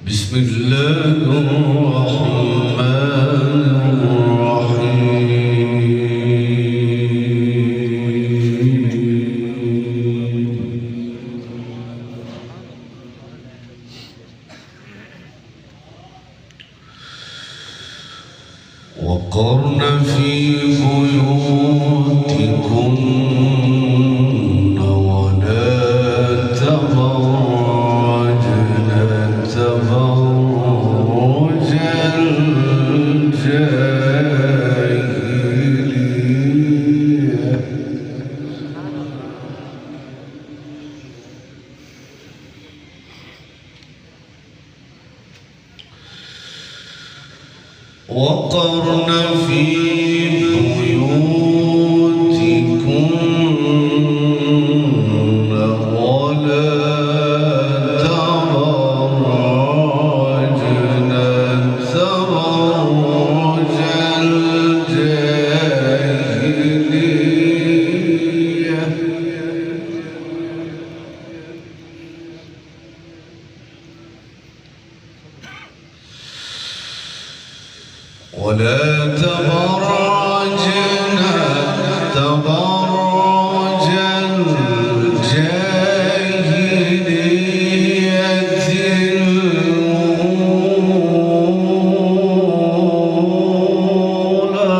بسم الله الرحمن وقرن في بيوتكن ولا تبرجن تبرج الجاهلية وقرن في بيوتكن ولا تبرجن تبرج الجاهلية ولا تبرجن تبرج الجاهلية الأولى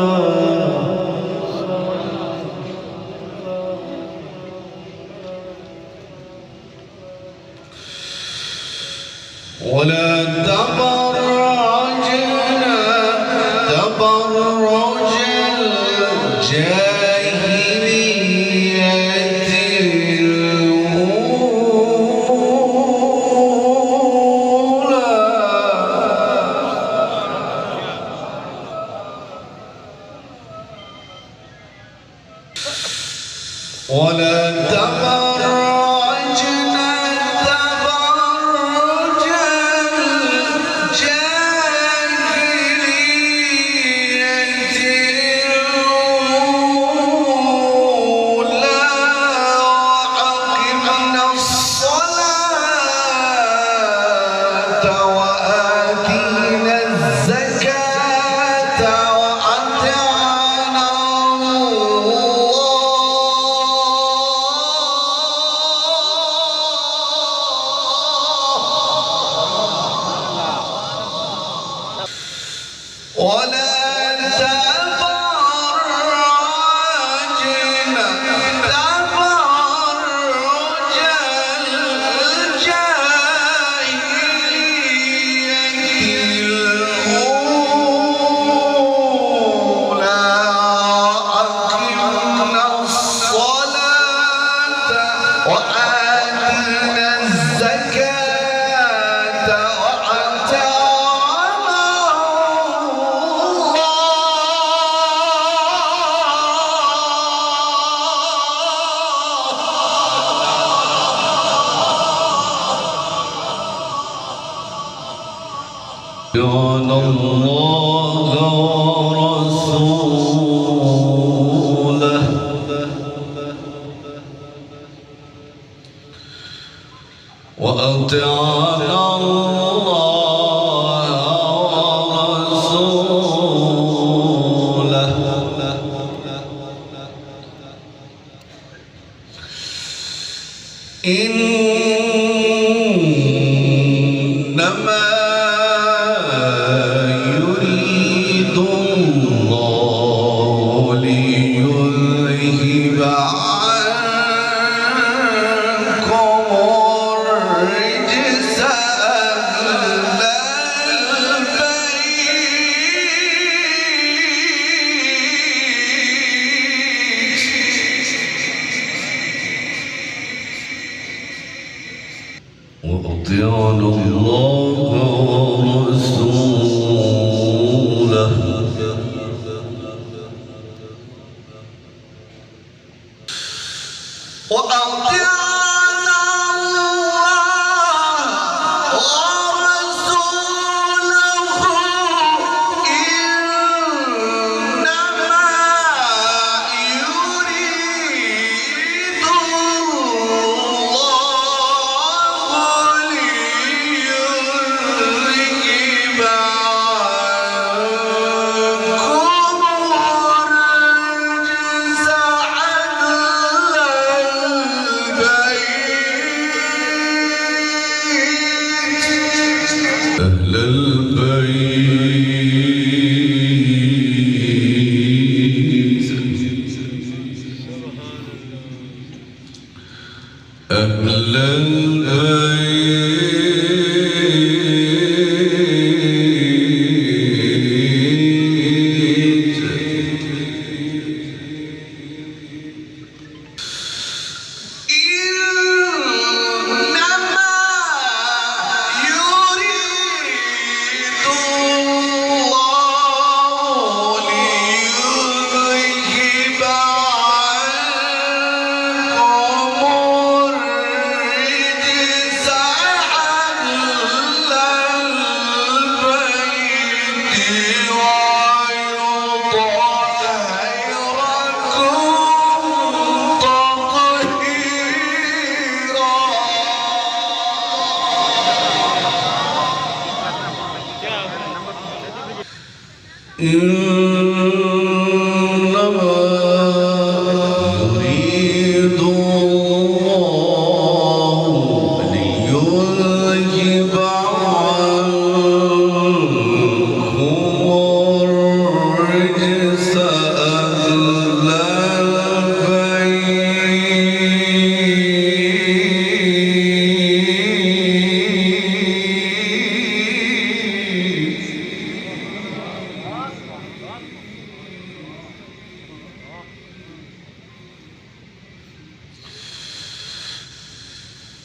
ولا تبرجن تبرج الجاهلية الأولى ولا تبرجن تبرج الجاهلية الأولى وأقمنا الصلاة وآتينا الزكاة وأطعنا ولا تبرجن تبرج الجاهلية الأولى أقمنا الصلاة وآتينا الزكاة وأطعنا يعلم الله ورسوله وأطعنا الله ورسوله إنما يريد الله ليذهب عنكم الرجس أهل البيت وأطيعوا الله ورسوله وأطيعنا الله ورسوله إنما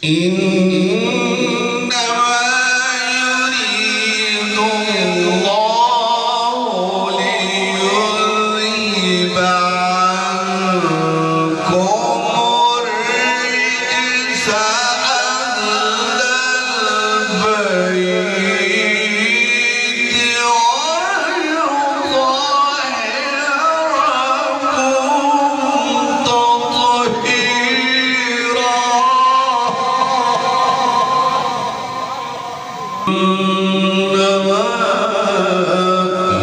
إنما يريد الله ليذهب عنكم الرجس أهل البيت ويطهركم تطهيرا. إنما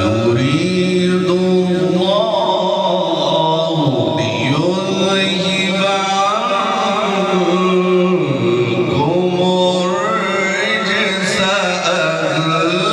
يريد الله ليذهب عنكم الرجس أهل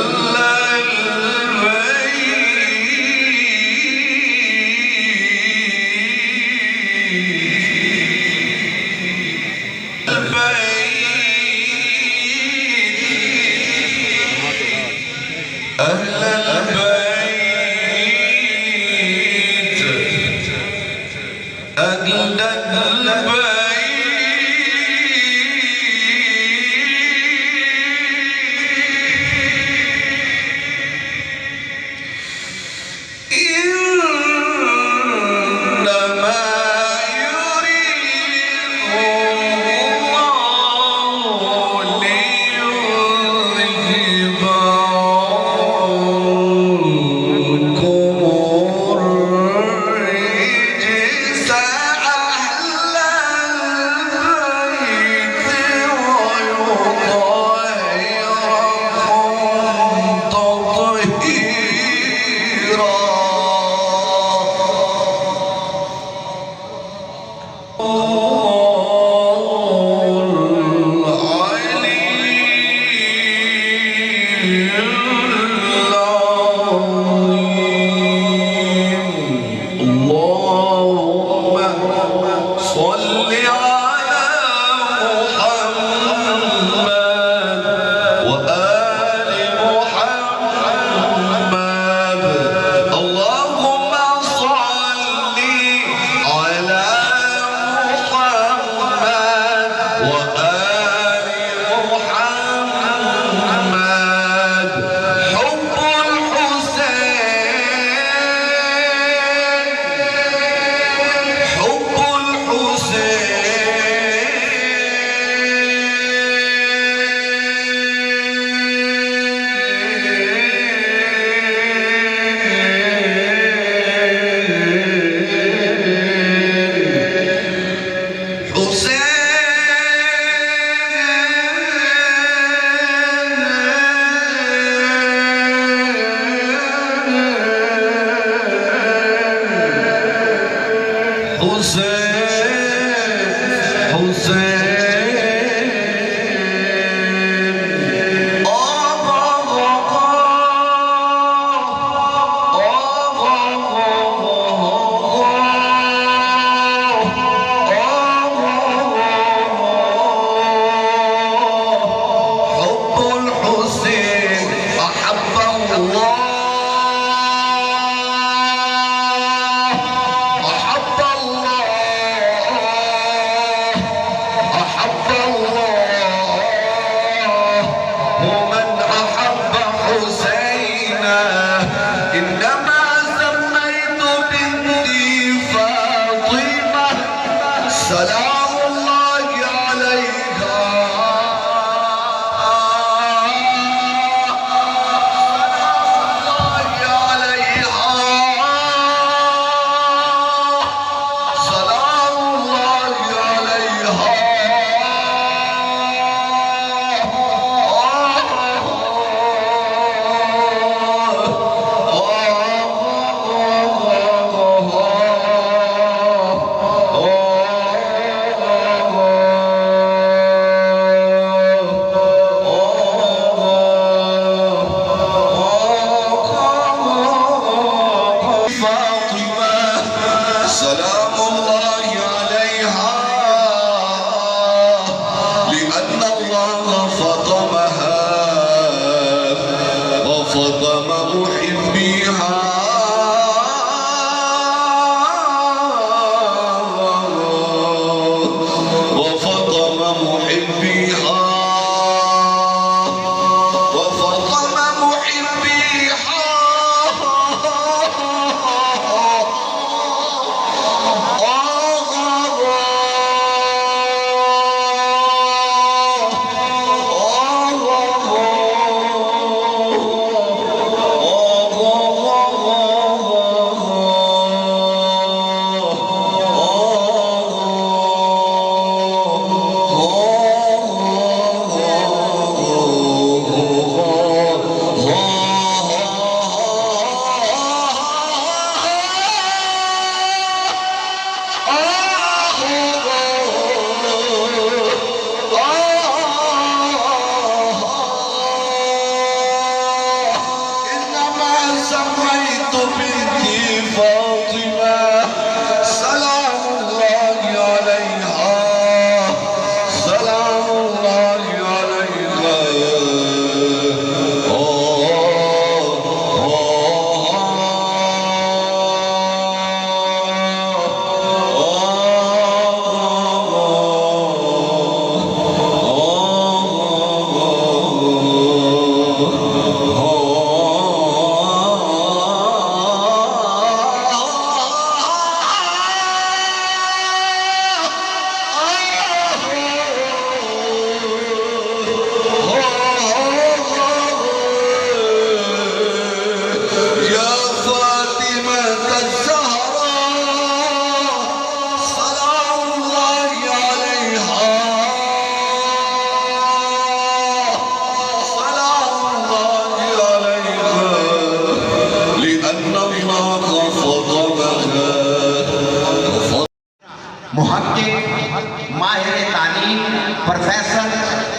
محقق ماہر تعلیم پروفیسر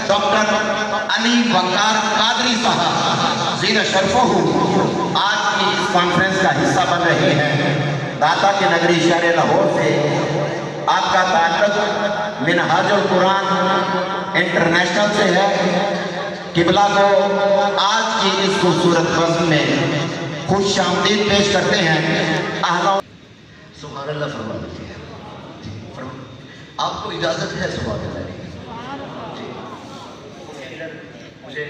ڈاکٹر علی وقار قادری صاحب زیر شرف آج کی اس کانفرنس کا حصہ بن رہے ہیں۔ داتا کے نگری شہر لاہور سے آپ کا تعلق منہاج القرآن انٹرنیشنل سے ہے۔ قبلہ کو آج کی اس خوبصورت بزم میں خوش آمدید پیش کرتے ہیں۔ سبحان اللہ فرما دیتے ہیں۔ آپ کو اجازت ہے سبحان اللہ؟ مجھے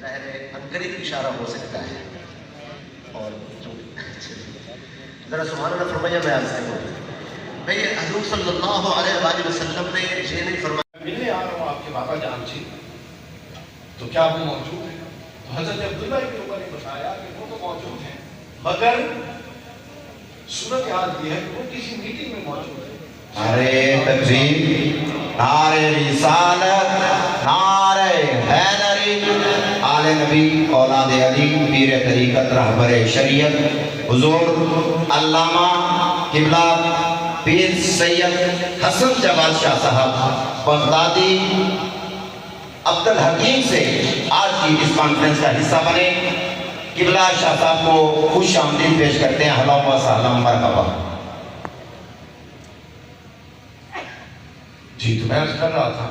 ظاہر ہے انقریب اشارہ ہو سکتا ہے، اور ذرا سبحان اللہ فرمائیے۔ میں آپ سے بھئی حضور صلی اللہ علیہ وآلہ وسلم نے یہ نہیں فرمایا ملنے آ رہا ہوں آپ کے بابا جان سے، تو کیا وہ موجود ہیں؟ تو حضرت عبداللہ ابن عمر نے بتایا کہ وہ تو موجود ہیں، مگر صورتحال یہ ہے کہ وہ کسی میٹنگ میں موجود ہیں۔ نعرہ تکبیر، نعرہ رسالت، نعرہ حیدری، آل نبی اولاد علی پیر طریقت رہبر شریعت حضور علامہ قبلہ پیر سید حسن جواد شاہ صاحب بغدادی عبدالحکیم سے آج کی اس کانفرنس کا حصہ بنے۔ قبلہ شاہ صاحب کو خوش آمدید پیش کرتے ہیں۔ اہلا و سہلا مرحبا۔ جی تو میں عرض کر رہا تھا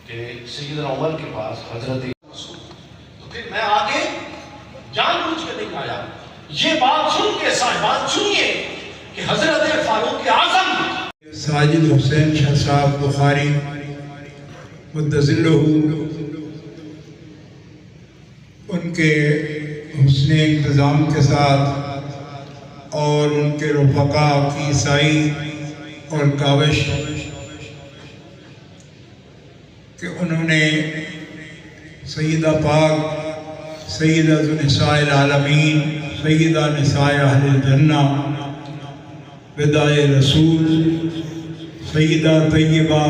کہ سیدنا عمر کے پاس حضرت رسول، تو پھر میں آگے جان بوجھ کے نہیں آیا۔ یہ بات سن کے صاحبان سنیے کہ حضرت فاروق اعظم ساجد حسین شاہ صاحب بخاری مدظلہ ان کے حسن انتظام کے ساتھ اور ان کے رفقا کی سائی اور کاوش کہ انہوں نے سیدہ پاک سیدہ نساء العالمین سیدہ نساء اہل الجنہ وداع رسول سیدہ طیبہ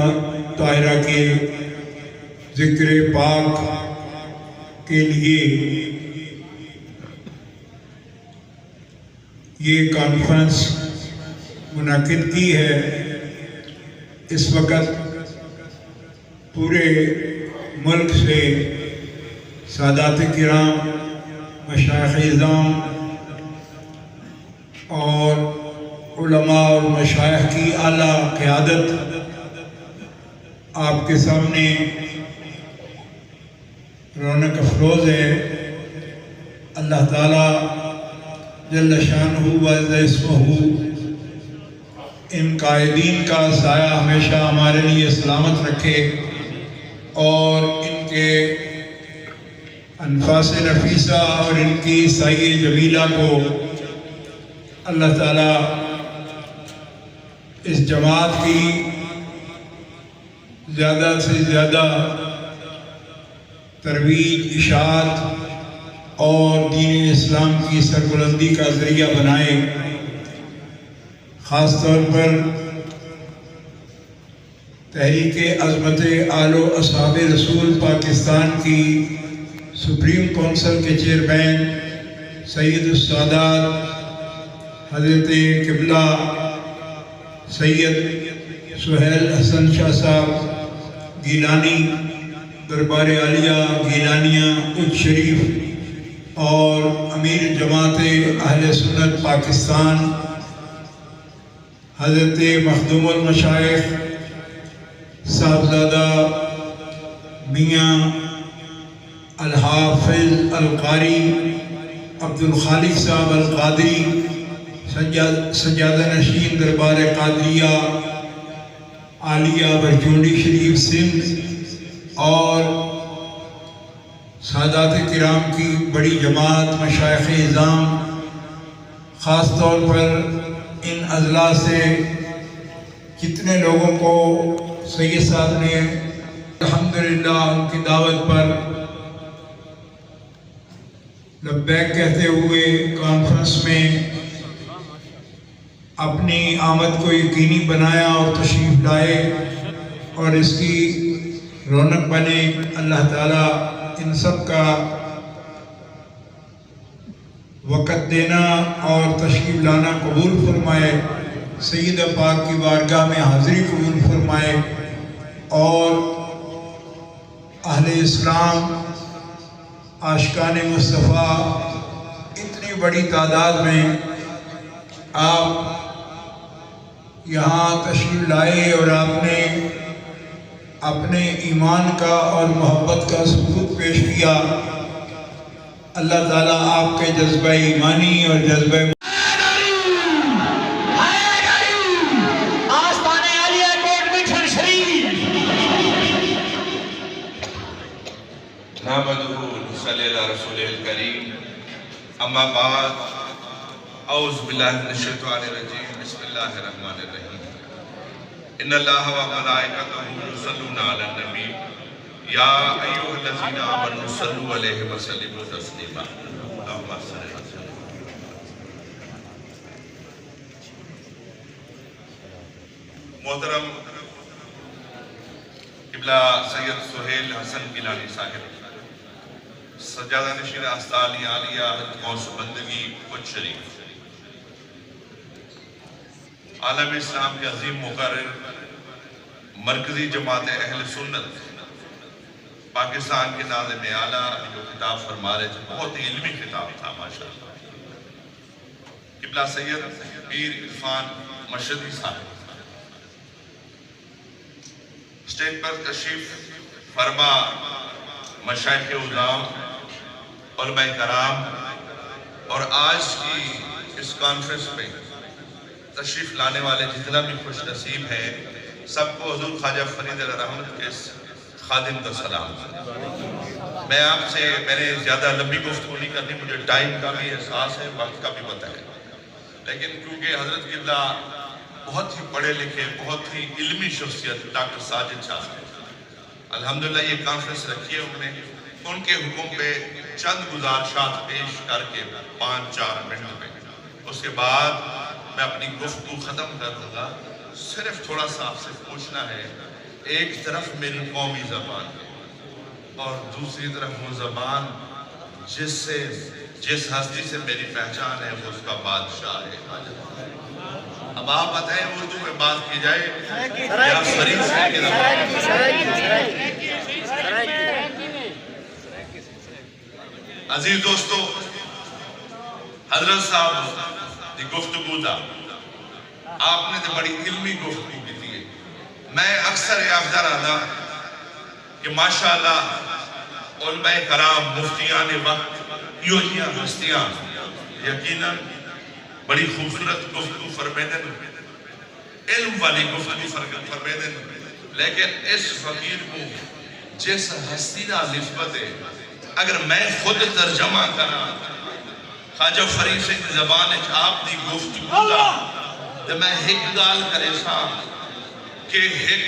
طاہرہ کے ذکر پاک کے لیے یہ کانفرنس منعقد کی ہے۔ اس وقت پورے ملک سے سادات کرام، مشائخ اعظام اور علماء اور مشائخ کی اعلیٰ قیادت آپ کے سامنے رونق افروز ہے۔ اللہ تعالیٰ جل شانہ و عز اسمہ ان قائدین کا سایہ ہمیشہ ہمارے لیے سلامت رکھے، اور ان کے انفاس نفیسہ اور ان کی سایہ جمیلہ کو اللہ تعالیٰ اس جماعت کی زیادہ سے زیادہ ترویج، اشاعت اور دین اسلام کی سربلندی کا ذریعہ بنائے۔ خاص طور پر تحریک عظمت آل و اصحاب رسول پاکستان کی سپریم کونسل کے چیئرمین سید السادات حضرت قبلہ سید سہیل حسن شاہ صاحب گیلانی، دربار عالیہ گیلانیہ اچ شریف اور امیر جماعت اہل سنت پاکستان حضرت مخدوم المشائخ صاحبزادہ میاں الحافظ القاری عبدالخالق صاحب القادری سجادہ نشین دربار قادریہ عالیہ برجونڈی شریف سندھ اور سادات کرام کی بڑی جماعت مشائخ اعظام، خاص طور پر ان اضلاع سے کتنے لوگوں کو سید صاحب نے الحمدللہ ان کی دعوت پر لبیک کہتے ہوئے کانفرنس میں اپنی آمد کو یقینی بنایا اور تشریف لائے اور اس کی رونق بنے۔ اللہ تعالیٰ ان سب کا وقت دینا اور تشریف لانا قبول فرمائے۔ سید پاک کی بارگاہ میں حاضری قبول فرمائے اور اہل اسلام عاشقان مصطفیٰ اتنی بڑی تعداد میں آپ یہاں تشریف لائے اور آپ نے اپنے ایمان کا اور محبت کا ثبوت پیش کیا۔ اللہ تعالیٰ آپ کے جذبہ ایمانی اور جذبہ صلی اللہ رسول الکریم اما بعد اعوذ باللہ من الشیطان الرجیم بسم اللہ الرحمن الرحیم ان اللہ و ملائکتہ یصلون علی النبی یا ایھا الذین آمنوا صلوا علیہ وسلموا تسلیما اللہم صل وسلم۔ محترم قبلہ سید سہیل حسن گیلانی صاحب، سجادہ نشین آستانی عالیہ غوث بندگی کچھ شریف، عالم اسلام کے عظیم مقرر، مرکزی جماعت اہل سنت پاکستان کے ناظم اعلیٰ جو خطاب فرما رہے تھے، بہت ہی علمی خطاب تھا ماشاءاللہ۔ قبلہ سید پیر عرفان مشہدی صاحب اسٹیج پر تشریف فرما، مشائخ عظام، علماء کرام اور آج کی اس کانفرنس میں تشریف لانے والے جتنا بھی خوش نصیب ہیں، سب کو حضور خواجہ فرید الرحمت کے خادم کا سلام۔ میں آپ سے، میں نے زیادہ لمبی گفتگو نہیں کرنی، مجھے ٹائم کا بھی احساس ہے، وقت کا بھی پتہ ہے، لیکن کیونکہ حضرت قبلہ بہت ہی پڑھے لکھے، بہت ہی علمی شخصیت ڈاکٹر ساجد شاہ صاحب الحمدللہ یہ کانفرنس رکھی ہے، انہوں نے ان کے حکم پہ چند گزارشات پیش کر کے 5-4 منٹ میں، اس کے بعد میں اپنی گفتگو ختم کر دوں گا۔ صرف تھوڑا سا آپ سے پوچھنا ہے، ایک طرف میری قومی زبان ہے اور دوسری طرف وہ زبان جس ہستی سے میری پہچان ہے وہ اس کا بادشاہ ہے۔ اب آپ بتائیں اردو میں بات کی جائے یا فرید سے کی زبان؟ عزیز دوستو، حضرت صاحب دی گفتگو دا آپ نے تو بڑی علمی گفتگو کی تھی۔ میں اکثر یافدہ رہا کہ ماشاءاللہ علماء کرام، مفتیان وقت، یوہیاں ہستیاں یقیناً بڑی خوبصورت گفتگو فرمیدن، علم والی گفتگو فرمیدن، لیکن اس فقیر کو جس ہستی دا نسبت ہے، اگر میں خود ترجمہ کرنا خواجہ فرید سے زبان آپ دی گفتگو دا تو میں ہک گال کرے سا کہ ہک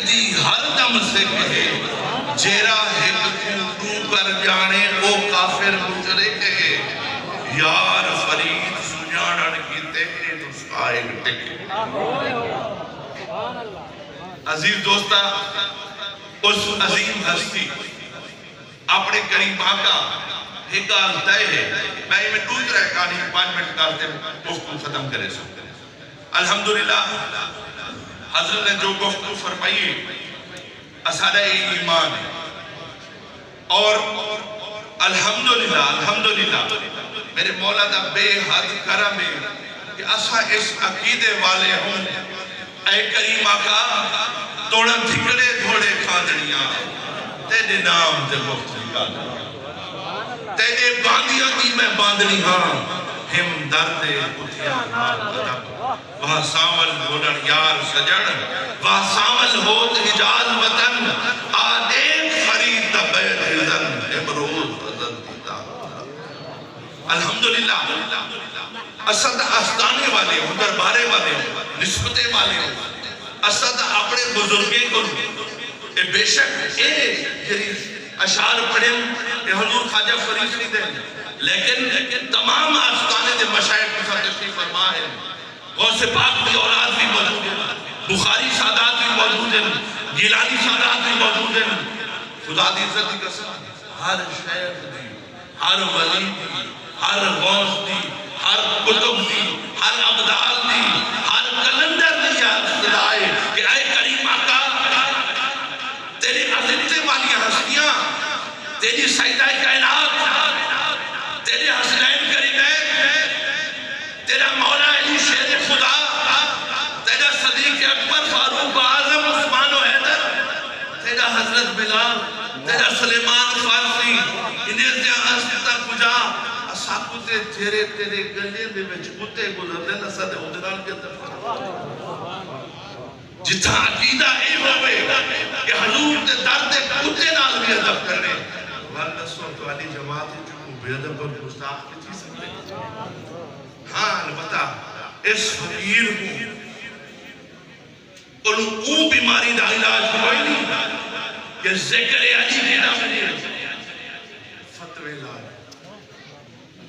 دی ہر دم سے کہے جیرا ہک کو کر جانے او کافر مجرے کہے یار فرید سجانن کی تیرے نسخائق ٹکے۔ عزیز دوستہ، اس عظیم ہستی اپنے کریم آقا ایک گال دائے ہے، میں یہ دوسرا کہانی 5 منٹ کرتے گفتگو ختم کرے سکتے ہیں۔ الحمدللہ حضرت نے جو گفتگو فرمائی اسادہ ایمان ہے اور الحمدللہ میرے مولا دا بے حد کرم ہے کہ اسا اس عقیدے والے ہوں، اے کریم آقا توڑن دھکڑے دھوڑے کھاندڑیاں تیرے نام تے وقت نکال تیرے باندیاں کی میں باندنی ہاں ہم دردے کتیاں وہاں سامل گھوڑن یار سجن وہاں سامل ہوت حجاز وطن آدین فرید بیت حزن امروز حزن دیتا۔ الحمدللہ اسد آستانے والے ہوں، دربارے والے ہوں، نسبتے والے ہوں، اسد اپنے بزرگیں کو بے شک اشعار پڑھیں کہ حضور خواجہ فرید نہیں دیں، لیکن تمام آستانے دے مشاہد کو ساتھ تشریف فرما ہے، غوث پاک کی اولاد بھی موجود ہیں، بخاری سادات بھی موجود ہیں، گیلانی سادات بھی موجود ہیں۔ خدا دی عزت کی قسم، ہر شیخ دی، ہر ولی دی، ہر غوث دی، ہر کتب بلال تیرا سلیمان فارسی انہیں دیا استا کجا اساکو تے جیرے تیرے گلے دے میں چھوٹے گزر دے نسا دے ادھران کے طرف جتا عقیدہ اے ہوئے کہ حضور تے درد کتے نال بھی ادب کرنے والنہ سوٹ والی جماعت جو بے ادب اور گستاخ کی چیز سکتے ہاں البتہ اس فقیر کو انہوں بیماری دا علاج ہوئی نہیں کہ ذکر علی کی نام فتوے لائے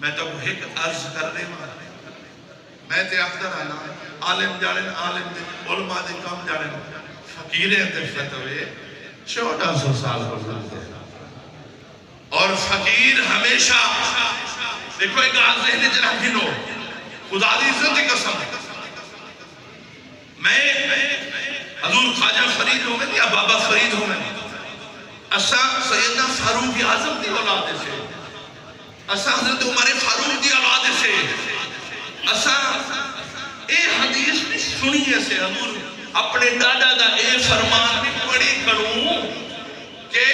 میں تو ایک عرض کر رہے ہوں میں تے اختر آنا عالم جانن عالم دے علماء دے کام جانن فقیریں تے فتوے 1400 سال پر لگتے ہیں اور فقیر ہمیشہ دیکھو ایک آج ذہن جنہ گنو خدا دی عزت قسم میں حضور خواجہ فرید ہوں میں یا بابا فرید ہوں میں اسا سیدنا فاروق اعظم دی اولاد سے اسا حضرت عمر فاروق دی اولاد سے اسا اے حدیث بھی سنی سے حضور اپنے دادا دا اے فرمان بھی پڑھی کروں کہ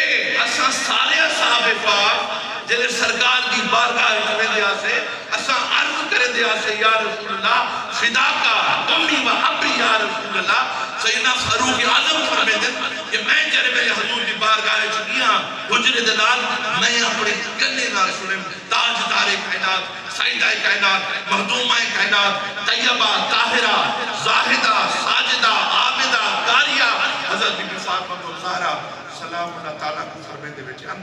اسا سارے صحابہ پاک جنہیں سرکار دی بارگاہ چوے دیا سے اسا عرض کرے دیا سے یا رسول اللہ فدا کا امی و ابی یا رسول اللہ سیدنا فاروق اعظم فرمے دن کہ میں جرے میرے حضور دی بارگاہ چکیاں حجر دلال میں اپنے کنے نال سنم تاجدار کائنات سیدہ کائنات مخدومہ کائنات طیبہ طاہرہ زاہدہ ساجدہ عابدہ کاریہ حضرت بی فاطمہ الزہرا سلام اللہ تعالیٰ کو فرمے دے بیٹے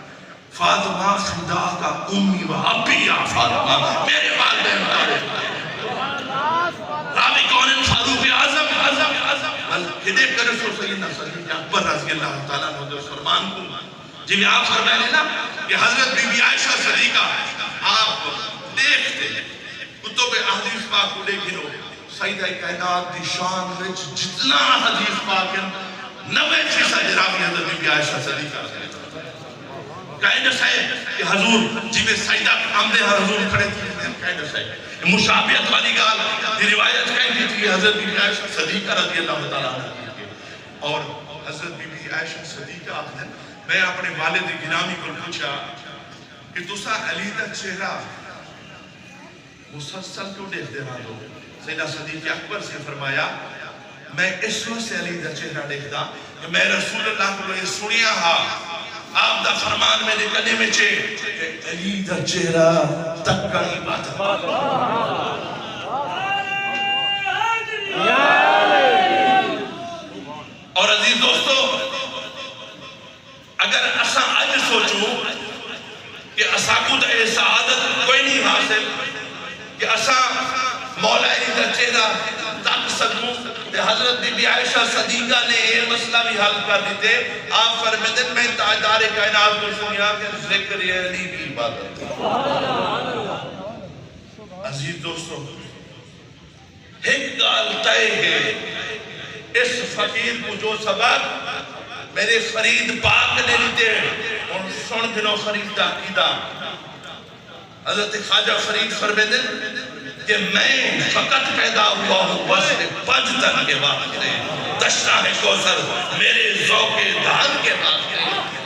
فاطمہ فدا کا امی و ابی یا فاطمہ میرے والدین راوی کونن فاروق اعظم ہدایت کر رسول سیدنا صدیق اکبر رضی اللہ تعالیٰ عنہ فرمان کو جب آپ فرمائے لینا کہ حضرت بی بی عائشہ صدیقہ آپ دیکھتے کتب حدیث پاک کو لے گھنو سیدہ کائنات دی شان وچ جتنا حدیث پاک 90% راوی حضرت بی بی عائشہ صدیقہ کہنے سے کہ حضور جب سیدہ آمدے حضور کھڑے تھے کہنے سے مشابہت والی گال دی روایت کہنے تھی حضرت بی بی عائشہ صدیقہ رضی اللہ تعالیٰ عنہ اور حضرت بی بی عائشہ صدیقہ میں اپنے والد گرامی کو پوچھا کہ تسا علی دا چہرہ مسلسل کیوں دیکھتے رہا دو سیدہ صدیق اکبر سے فرمایا میں اس وقت سے علی دا چہرہ دیکھتا کہ میں رسول اللہ کو یہ سنیا ہاں آپ دا فرمان میں نکلنے میں چھے کہ علی دا چہرہ تک کڑی بات اور عزیز دوستو اگر اسا آج سوچوں کہ اسا کو دا سعادت کوئی نہیں حاصل کہ اسا مولا علی دا چہرہ تک سکوں حضرت بی بی عائشہ صدیقہ نے یہ مسئلہ بھی حل کر دیتے آپ فرمیدن میں تاجدار کائنات کو سنیا کہ ذکر علی بھی عبادت عزیز دوستو ایک گال تائے ہے اس فقیر کو جو سبق میرے فرید پاک نے لیتے اور سن دنوں فرید دا عقیدہ حضرت خواجہ فرید فرمیدن کہ میں فقط پیدا ہوا ہوں بس 5 تن کے واسطے تشنہ کوثر میرے ذوق دہن کے واسطے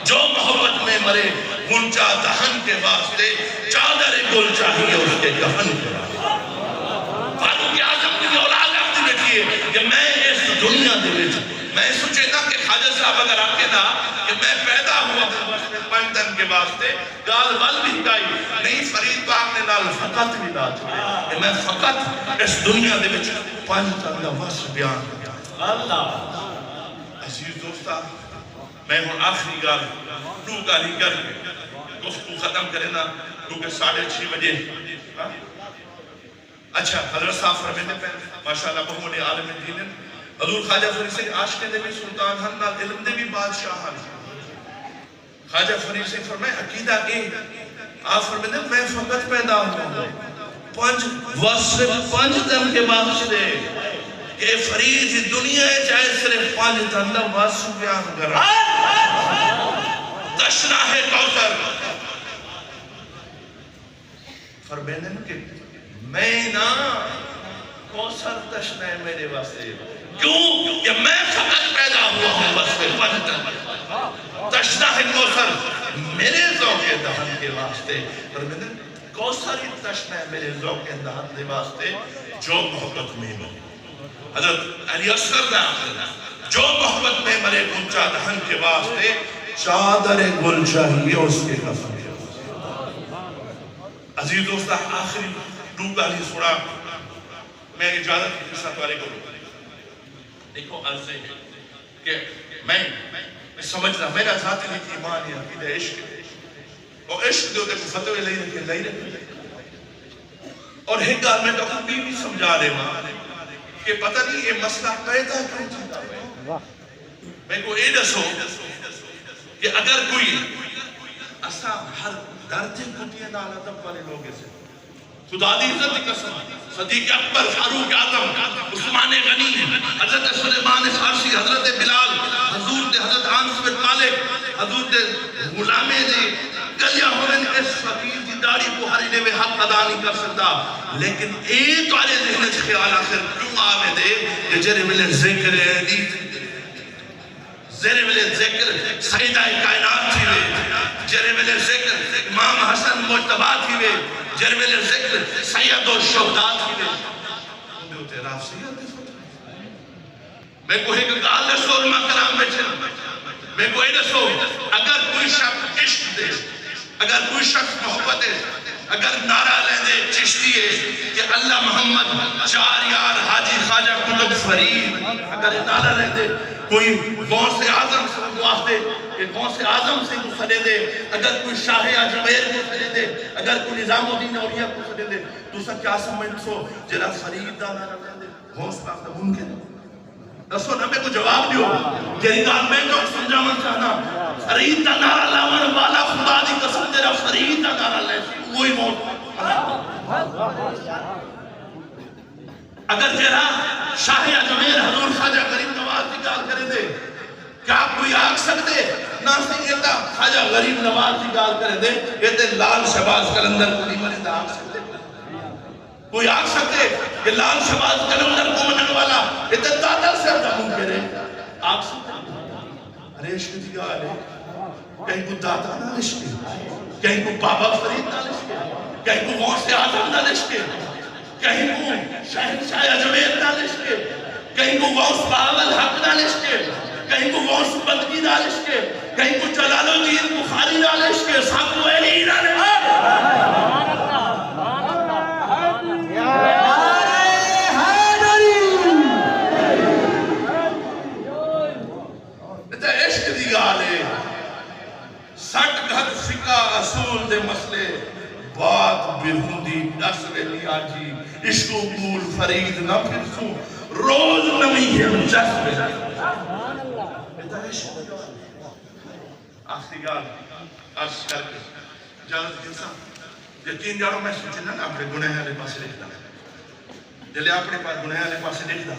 جو محبت میں مرے گنچا دہن کے واسطے چادر گل چاہیے اس کے کفن کے واسطے فاروق اعظم کی اولاد اپنی بیٹھی ہے کہ میں اس دنیا دے وچ میں سوچے نا کہ خواجہ صاحب اگر آپ کے نا کہ میں پیدا ہوا ہوں بس 5 تن کے واسطے گال ول بھی گائی نہیں فرید پاک نے نال فقط بھی دا چھوڑے کہ میں فقط اس دنیا دے وچ 5 تن دا وصف بیان کیا اللہ عزیز دوستا میں ہوں آخری گال دو گالی کر گفتگو ختم کرے نا کیونکہ 6:30 بجے اچھا حضرت صاحب فرمینے پہ ماشاءاللہ بہت عالم دین حضور خواجہ فرید سے عاشق دے بھی سلطان ہن نال علم دے بھی بادشاہ ہن خواجہ فرید سے فرمائے عقیدہ اے آپ فرمینے میں فقط پیدا ہوں 5 وصف 5 تن کے واسطے کہ فرید دنیا ہے چاہے صرف 5 تن دا وصف بیان کر تشنہ ہے کوثر فرمینے کہ میں نا کوثر تشنہ ہے میرے واسطے کیوں کہ میں فقط پیدا ہوا ہوں بس 5 تن تشنا ہے کوثر میرے ذوق دہن کے واسطے، اور میں نے کوثر ہی تشنا ہے میرے ذوق دہن کے واسطے جو محبت میں مرے. حضرت علی اصغر نے جو محبت میں مرے گنچا دہن کے واسطے چادر گل چاہیے اس کے کفن کے واسطے. عزیز دوستہ آخری ڈوبا نہیں سنا میں اجازت کی قصہ توارے کروں. دیکھو عرض ہے کہ میں سمجھنا میرا ذاتی ایمان یا عقیدہ عشق ہے، اور عشق جو دیکھو فتوے لئی رکھے اور ایک گال میں تو بھی سمجھا دے ماں کہ پتہ نہیں یہ مسئلہ پیدا کیوں چاہتا ہے. میں کو اے دسو کہ اگر کوئی اسا ہر درجے کتیاں نال ادب والے لوگ سے خدا دی عزت کی قسم صدیق اکبر، فاروق اعظم، عثمان غنی، حضرت سلیمان فارسی، حضرت بلال، حضور دے حضرت انس بن مالک، حضور دے غلامے دے گلیا ہوئن اس فقیر دی داڑھی کو ہری نے میں حق ادا نہیں کر سکتا. لیکن ایک والے ذہن سے خیال آخر کیوں آوے دے کہ جرے ملے ذکر علی جرے ملے ذکر سیدہ کائنات تھی وے، جرے ملے ذکر امام حسن مجتبہ تھی وے، جرے ملے ذکر سید و شہداء تھی وے. انہیں ہوتے راف سید دے فتح میں کو ایک گال دے سو علماء کرام بیٹھے میں کو ایک دسو اگر کوئی شخص عشق دے، اگر کوئی شخص محبت ہے، اگر نعرہ لیں دے چشتی ہے کہ اللہ محمد چار یار حاجی خواجہ قطب فرید، اگر نعرہ لیں دے کوئی غوث اعظم سے دعا دے کہ غوث اعظم سے مصدے دے، اگر کوئی شاہ اجمیر کو مصدے دے، اگر کوئی نظام الدین اولیاء کو مصدے دے، تو سب کیا سمجھ سو جرا فرید دا نعرہ لیں دے غوث پاک دا ممکن ہے. دسو نہ میں کو جواب دیو کہ ریدان میں تو سمجھا من چاہنا فرید دا نعرہ لاؤن والا خدا دی قسم جرا فرید دا نعرہ لیں وہی موت. اگر جرا شاہ اجمیر حضور خواجہ غریب نواز کی گال کرے دے کیا کوئی آگ سکتے نہ سیدہ خواجہ غریب نواز کی گال کرے دے یہ تے لال شہباز قلندر کو نہیں مرے آگ سکتے کوئی آگ سکتے کہ لال شہباز قلندر کو منن والا یہ تے دادا سے ارزا ممکن ہے آگ سکتے. ارے عشق دی گال ہے کہیں کو دادا نہ عشق کہیں کو بابا فرید نہ عشق کہیں کو غوث اعظم نہ عشق کہیں کو شاہ اجمیر نہ عشق کہیں کو غوث بہاول حق نہ عشق کہیں کو غوث بندگی نہ عشق کہیں کو جلال الدین بخاری نہ عشق ساکو علی نہ عشق. عشق دی گال ہے سٹ گھر فقہ اصول دے مسئلے بات بیہودی دس ویلی آجی عشق و قول فرید نہ پھرسوں روز نمی ہے جس میں آخری گال عرض کر کے جانت کسا یقین جارو میں سوچنا نا اپنے گناہ والے پاسے دیکھتا جلے اپنے پاس گناہ والے پاسے دیکھتا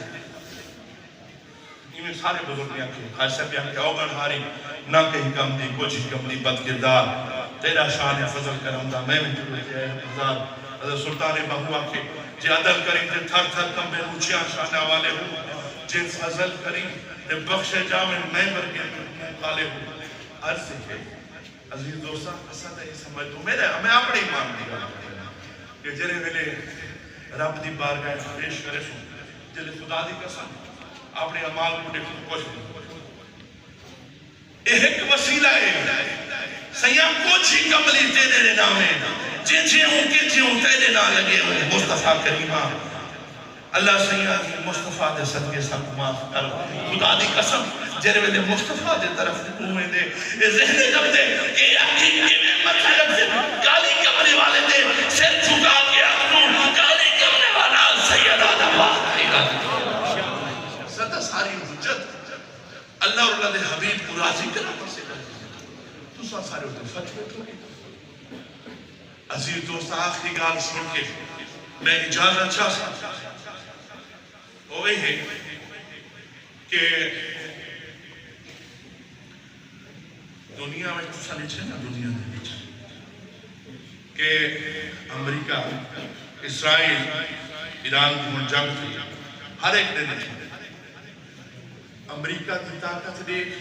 یہ سارے بزرگ نے آکھے خاصہ پہ آکھے اوگن ہاری نہ کہیں کم دی کچھ کم دی بد کردار تیرا شان فضل کرم دا میں چلو کہ اے ہزار حضرت سلطان بہو آکھے جے عدل کریں تے تھر تھر کم بے روچیاں شانہ والے ہوں جے فضل کریں تے بخش جامن میں برگے مقالے ہوں. عرض ہے عزیز دوستہ اسا تے سمجھ تو میں اپنے ایمان دی گل کہ جرے ویلے رب دی بارگاہ پیش کرے سو جلے خدا دی قسم اپنے عمال کو دیکھو کچھ نہیں. ایک وسیلہ ہے سیاں کچھ ہی کملی تیرے نامے جن جیوں کے جیوں تیرے نام لگے ہوئے مصطفیٰ کریمہ اللہ سیاں مصطفیٰ دے صدقے سب معاف کر خدا دی قسم جرے ویلے مصطفیٰ دے طرف ہوئے دے یہ ذہن جب دے کہ حقیقی میں مطلب سے کالی کمرے والے دے سر جھکا کے اپنوں کالی کمرے والا سید آدم ستا ساری حجت اللہ اور اللہ دے حبیب کو راضی کرنا پر سے کرنا تو سارے ہوتے فتح بیٹھو گے. عزیز دوست آخری گال سن کے میں اجازت چاہ سکتا ہوئے ہے کہ دنیا میں کچھ سالے چھے نا دنیا میں کہ امریکہ اسرائیل ایران کی منجنگ تھی ہر ایک نے دیکھا امریکہ کی طاقت دیکھ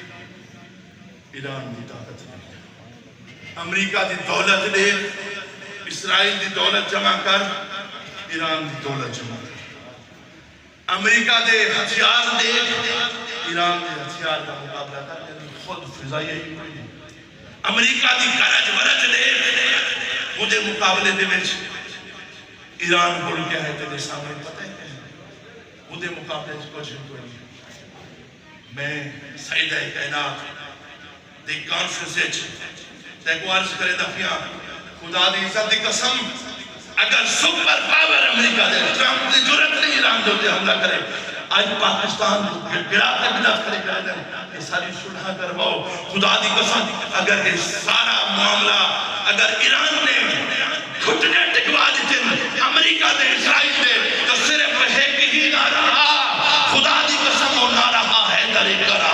ایران کی طاقت نہیں. امریکہ دی دولت دے، اسرائیل دی دولت جمع کر، ایران دی دولت جمع کر. امریکہ دے ہتھیار دے، ایران دے ہتھیار کا مقابلہ کر. خود فضائی ہی کوئی نہیں. امریکہ دی کرج ورج دے، مجھے مقابلے دے وچ ایران کو کیا ہے تیرے سامنے پتہ ہے کیا ہے؟ مجھے مقابلے سے کچھ کوئی نہیں. میں سیدہ کائنات دی کانفرنس دیکھو عرض کرے دفعہ خدا دی عزت دی قسم اگر سپر پاور امریکہ دے ٹرمپ دی جرت نہیں ایران دے حملہ کرے آج پاکستان گرا کے بلا کرے دیں یہ ساری سلح کرواؤ. خدا دی قسم اگر یہ سارا معاملہ اگر ایران نے گھٹنے ٹکوا دیتے امریکہ دے اسرائیل دے تو صرف ایک ہی نہ رہا. خدا دی قسم وہ نہ رہا ہے در قرار.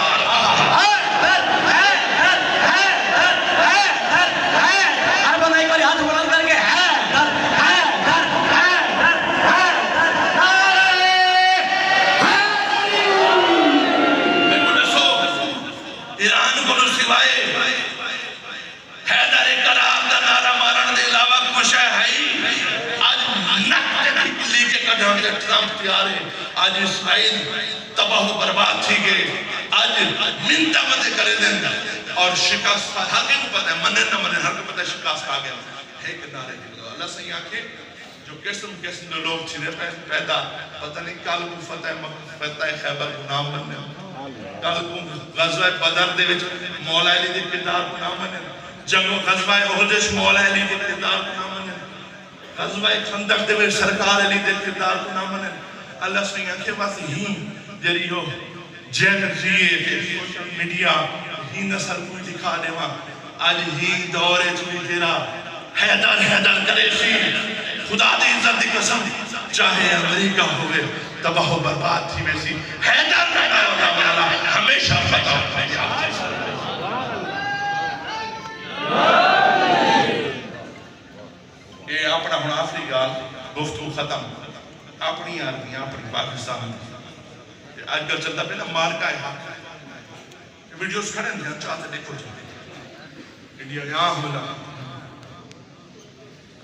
ٹرمپ تیار ہے آج اسرائیل تباہ و برباد تھی گئے. آج منتہ مدے کرے دیں اور شکست ہر کے کو پتہ ہے منن نہ منن ہر کو پتہ ہے شکست آ گیا ہے کہ نعرے کی دعا. اللہ صحیح آنکھیں جو قسم کے لوگ چھنے پیدا پتہ نہیں کل کو فتح خیبر کو نام مننے، کل کو غزوہ بدر دے وچ مولا علی دے کردار کو نام مننے، جنگوں غزوہ احد مولا علی دے کردار کو نام مننے، غزوہ خندق دے وچ سرکار علی دے کردار کو نام مننے. اللہ صحیح آنکھیں بس ہی جری ہو جن جیے سوشل میڈیا ہی نسل کوئی دکھا دے وہاں آج ہی دورے چوئی تیرا حیدر حیدر کرے سی. خدا دی عزت دی قسم چاہے امریکہ ہوئے تباہ و برباد تھی ویسی حیدر پیدا ہوتا والا ہمیشہ فتح ہوتا ہے. یہ اپنا ہون آخری گال گفتگو ختم اپنی آرمی اپنی پاکستان آج کل چلتا پہنا مارکہ حق ہے. ویڈیوز کھڑے ہیں چاہتے دیکھو چاہتے انڈیا یہاں حملہ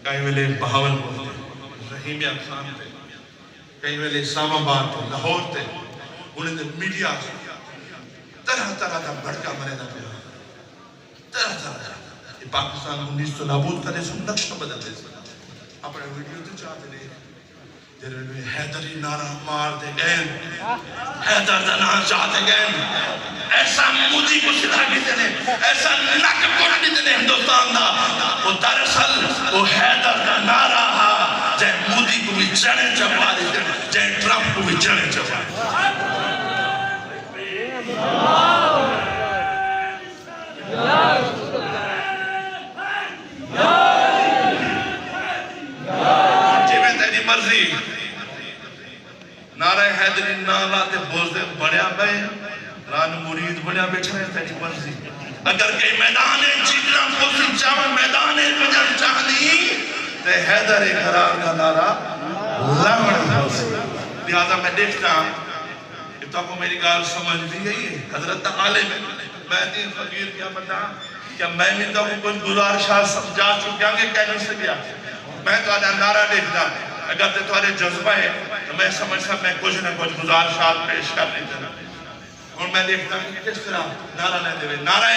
کہیں ویلے بہاول بولتے رحیمیہ خان تے کہیں ویلے اسلام آباد تے لاہور تے انہیں دے میڈیا طرح طرح دا بڑکا مرے دا پیا طرح طرح یہ پاکستان 19 تو نابود کرے سن نقش بدل دے سن اپنے ویڈیو تے چاہتے لے جنہوں نے حیدری نعرہ مار دے گئے حیدر دا نعرہ چاہتے گئے ایسا مودی کو سدھا کی دینے ایسا نک کوڑ کی دینے ہندوستان دا وہ دراصل وہ حیدر دا نعرہ ہا جائے مودی کو بھی جڑے چپا دیتے جائے ٹرمپ کو بھی جڑے چپا جی میں تیری مرضی نعرہ حیدری نعرہ تے بوزدے بڑیا بے ران مرید بڑیا بیٹھا ہے تیری مرضی. اگر کئی میدان جیتنا پوسی چاہاں میدان بجن چاہنی تے حیدر قرار کا نعرہ لگنا پوسی. لہذا میں دیکھتا کہ تو کو میری گال سمجھ بھی گئی ہے حضرت عالم میں دین فقیر کیا بتا کہ میں بھی تو کچھ گزارشات سمجھا چکیا کہ کہنے سے گیا میں تو آدھا نعرہ دیکھتا اگر تے تمہارے جذبہ ہے تو میں سمجھتا میں کچھ نہ کچھ گزارشات پیش کر لیتا اور میں دیکھتا کہ کس طرح نعرہ نہیں دے نعرہ